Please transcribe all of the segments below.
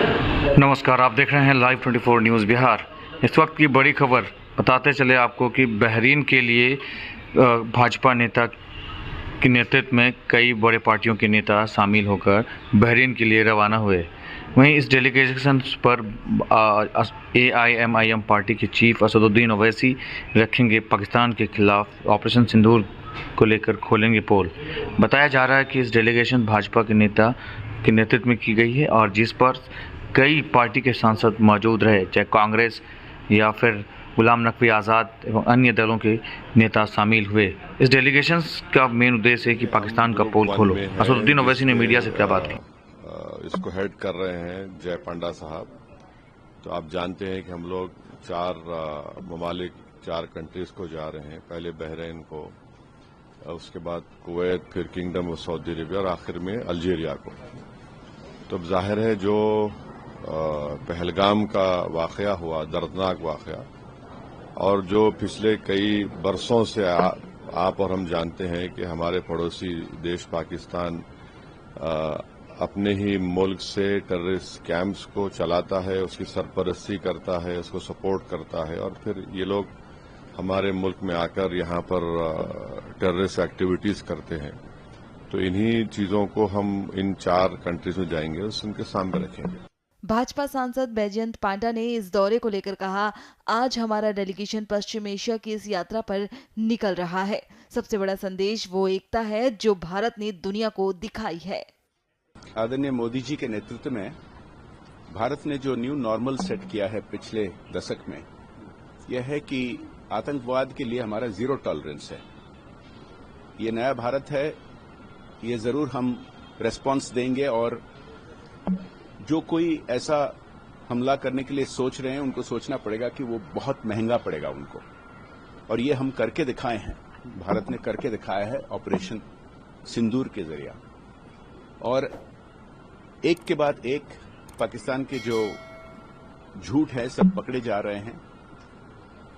नमस्कार, आप देख रहे हैं लाइव 24 न्यूज़ बिहार। इस वक्त की बड़ी खबर बताते चले आपको कि बहरीन के लिए भाजपा नेता के नेतृत्व में कई बड़े पार्टियों के नेता शामिल होकर बहरीन के लिए रवाना हुए। वहीं इस डेलीगेशन पर AIMIM पार्टी के चीफ असदुद्दीन ओवैसी रखेंगे पाकिस्तान के खिलाफ ऑपरेशन सिंदूर को लेकर खोलेंगे पोल। बताया जा रहा है कि इस डेलीगेशन भाजपा के नेता के नेतृत्व में की गई है और जिस पर कई पार्टी के सांसद मौजूद रहे, चाहे कांग्रेस या फिर गुलाम नबी आज़ाद एवं अन्य दलों के नेता शामिल हुए। इस डेलीगेशन का मेन उद्देश्य है कि पाकिस्तान का पोल खोलो। असदुद्दीन ओवैसी ने मीडिया से क्या बात की? इसको हेड कर रहे हैं जय पांडा साहब। तो आप जानते हैं कि हम लोग 4 कंट्रीज को जा रहे हैं। पहले बहरीन को, उसके बाद कुवैत, फिर किंगडम ऑफ सऊदी अरेबिया और आखिर में अल्जीरिया को। तो अब जाहिर है जो पहलगाम का वाकया हुआ, दर्दनाक वाकया, और जो पिछले कई बरसों से आप और हम जानते हैं कि हमारे पड़ोसी देश पाकिस्तान अपने ही मुल्क से टेररिस्ट कैंप्स को चलाता है, उसकी सरपरस्ती करता है, उसको सपोर्ट करता है, और फिर ये लोग हमारे मुल्क में आकर यहाँ पर टेररिस्ट एक्टिविटीज करते हैं। तो इन्हीं चीजों को हम इन 4 कंट्रीज में जाएंगे और उनके सामने रखेंगे। भाजपा सांसद बैजयंत पांडा ने इस दौरे को लेकर कहा, आज हमारा डेलीगेशन पश्चिम एशिया की इस यात्रा पर निकल रहा है। सबसे बड़ा संदेश वो एकता है जो भारत ने दुनिया को दिखाई है। आदरणीय मोदी जी के नेतृत्व में भारत ने जो न्यू नॉर्मल सेट किया है पिछले दशक में, यह है कि आतंकवाद के लिए हमारा जीरो टॉलरेंस है। ये नया भारत है, ये जरूर हम रेस्पॉन्स देंगे, और जो कोई ऐसा हमला करने के लिए सोच रहे हैं उनको सोचना पड़ेगा कि वो बहुत महंगा पड़ेगा उनको, और ये हम करके दिखाए हैं। भारत ने करके दिखाया है ऑपरेशन सिंदूर के जरिए, और एक के बाद एक पाकिस्तान के जो झूठ है सब पकड़े जा रहे हैं।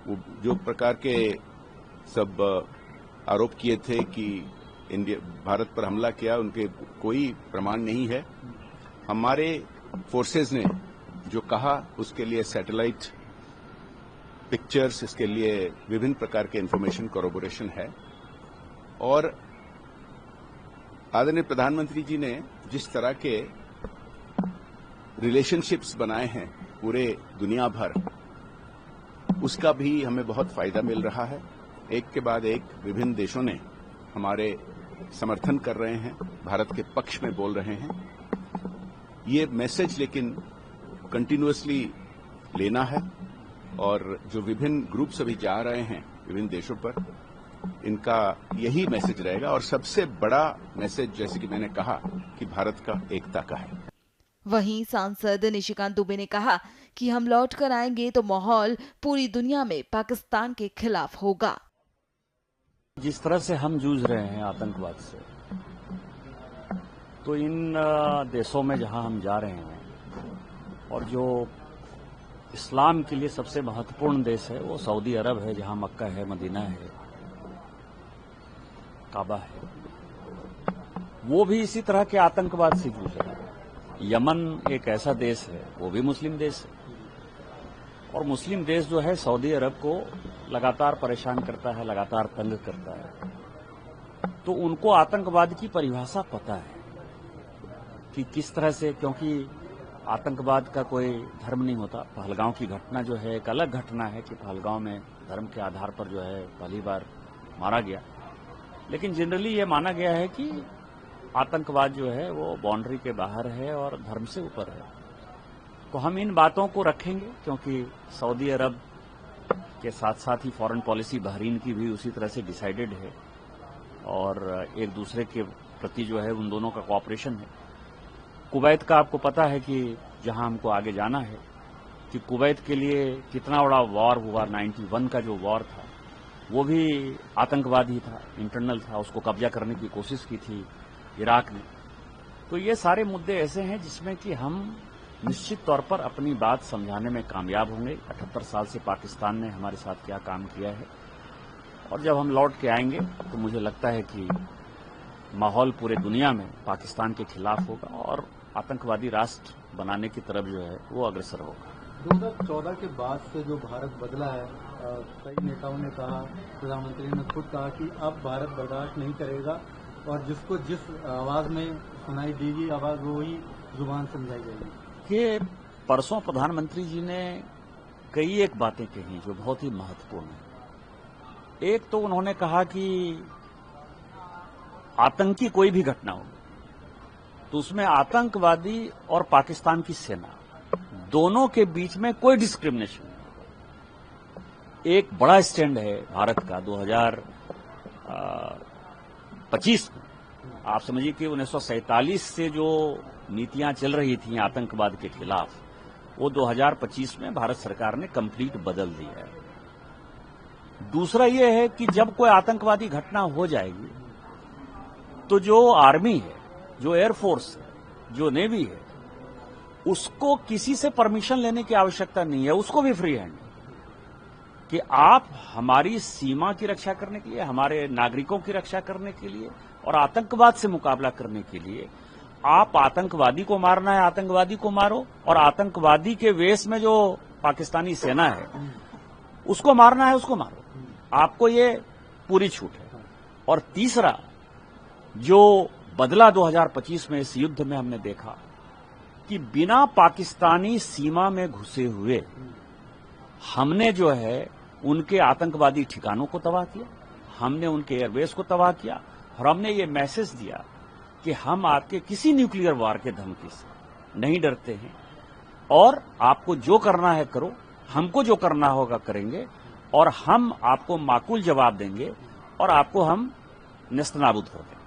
वो जो प्रकार के सब आरोप किए थे कि भारत पर हमला किया, उनके कोई प्रमाण नहीं है। हमारे फोर्सेज ने जो कहा उसके लिए सैटेलाइट पिक्चर्स, इसके लिए विभिन्न प्रकार के इंफॉर्मेशन कोरोबोरेशन है, और आदरणीय प्रधानमंत्री जी ने जिस तरह के रिलेशनशिप्स बनाए हैं पूरे दुनिया भर, उसका भी हमें बहुत फायदा मिल रहा है। एक के बाद एक विभिन्न देशों ने हमारे समर्थन कर रहे हैं, भारत के पक्ष में बोल रहे हैं। ये मैसेज लेकिन कंटिन्यूअसली लेना है, और जो विभिन्न ग्रुप्स अभी जा रहे हैं विभिन्न देशों पर, इनका यही मैसेज रहेगा। और सबसे बड़ा मैसेज, जैसे कि मैंने कहा, कि भारत का एकता का है। वहीं सांसद निशिकांत दुबे ने कहा कि हम लौट कर आएंगे तो माहौल पूरी दुनिया में पाकिस्तान के खिलाफ होगा। जिस तरह से हम जूझ रहे हैं आतंकवाद से, तो इन देशों में जहां हम जा रहे हैं, और जो इस्लाम के लिए सबसे महत्वपूर्ण देश है वो सऊदी अरब है, जहां मक्का है, मदीना है, काबा है, वो भी इसी तरह के आतंकवाद से जूझ रहा है। यमन एक ऐसा देश है, वो भी मुस्लिम देश है, और मुस्लिम देश जो है सऊदी अरब को लगातार परेशान करता है, लगातार तंग करता है। तो उनको आतंकवाद की परिभाषा पता है कि किस तरह से, क्योंकि आतंकवाद का कोई धर्म नहीं होता। पहलगांव की घटना जो है एक अलग घटना है कि पहलगांव में धर्म के आधार पर जो है पहली बार मारा गया, लेकिन जनरली ये माना गया है कि आतंकवाद जो है वो बाउंड्री के बाहर है और धर्म से ऊपर है। तो हम इन बातों को रखेंगे, क्योंकि सऊदी अरब के साथ साथ ही फॉरेन पॉलिसी बहरीन की भी उसी तरह से डिसाइडेड है, और एक दूसरे के प्रति जो है उन दोनों का कोऑपरेशन है। कुवैत का आपको पता है कि जहां हमको आगे जाना है, कि कुवैत के लिए कितना बड़ा वॉर हुआ। 91 का जो वॉर था वो भी आतंकवादी था, इंटरनल था, उसको कब्जा करने की कोशिश की थी इराक ने। तो ये सारे मुद्दे ऐसे हैं जिसमें कि हम निश्चित तौर पर अपनी बात समझाने में कामयाब होंगे। 78 साल से पाकिस्तान ने हमारे साथ क्या काम किया है, और जब हम लौट के आएंगे तो मुझे लगता है कि माहौल पूरे दुनिया में पाकिस्तान के खिलाफ होगा, और आतंकवादी राष्ट्र बनाने की तरफ जो है वो अग्रसर होगा। 2014 के बाद से जो भारत बदला है, कई नेताओं ने कहा, प्रधानमंत्री ने खुद कहा कि अब भारत बर्दाश्त नहीं करेगा और जिसको जिस आवाज में सुनाई देगी आवाज वही जुबान समझाई जाएगी। कि परसों प्रधानमंत्री जी ने कई एक बातें कही जो बहुत ही महत्वपूर्ण है। एक तो उन्होंने कहा कि आतंकी कोई भी घटना हो तो उसमें आतंकवादी और पाकिस्तान की सेना दोनों के बीच में कोई डिस्क्रिमिनेशन नहीं। एक बड़ा स्टैंड है भारत का 2025 में। आप समझिए कि 1947 से जो नीतियां चल रही थी आतंकवाद के खिलाफ, वो 2025 में भारत सरकार ने कंप्लीट बदल दी है। दूसरा ये है कि जब कोई आतंकवादी घटना हो जाएगी तो जो आर्मी है, जो एयरफोर्स है, जो नेवी है, उसको किसी से परमिशन लेने की आवश्यकता नहीं है। उसको भी फ्री हैंड कि आप हमारी सीमा की रक्षा करने के लिए, हमारे नागरिकों की रक्षा करने के लिए और आतंकवाद से मुकाबला करने के लिए आप आतंकवादी को मारना है, आतंकवादी को मारो, और आतंकवादी के वेश में जो पाकिस्तानी सेना है उसको मारना है, उसको मारो। आपको ये पूरी छूट है। और तीसरा जो बदला 2025 में इस युद्ध में हमने देखा कि बिना पाकिस्तानी सीमा में घुसे हुए हमने जो है उनके आतंकवादी ठिकानों को तबाह किया, हमने उनके एयरबेस को तबाह किया और हमने ये मैसेज दिया कि हम आपके किसी न्यूक्लियर वार के धमकी से नहीं डरते हैं और आपको जो करना है करो, हमको जो करना होगा करेंगे और हम आपको माकूल जवाब देंगे और आपको हम नेस्तनाबूद होंगे।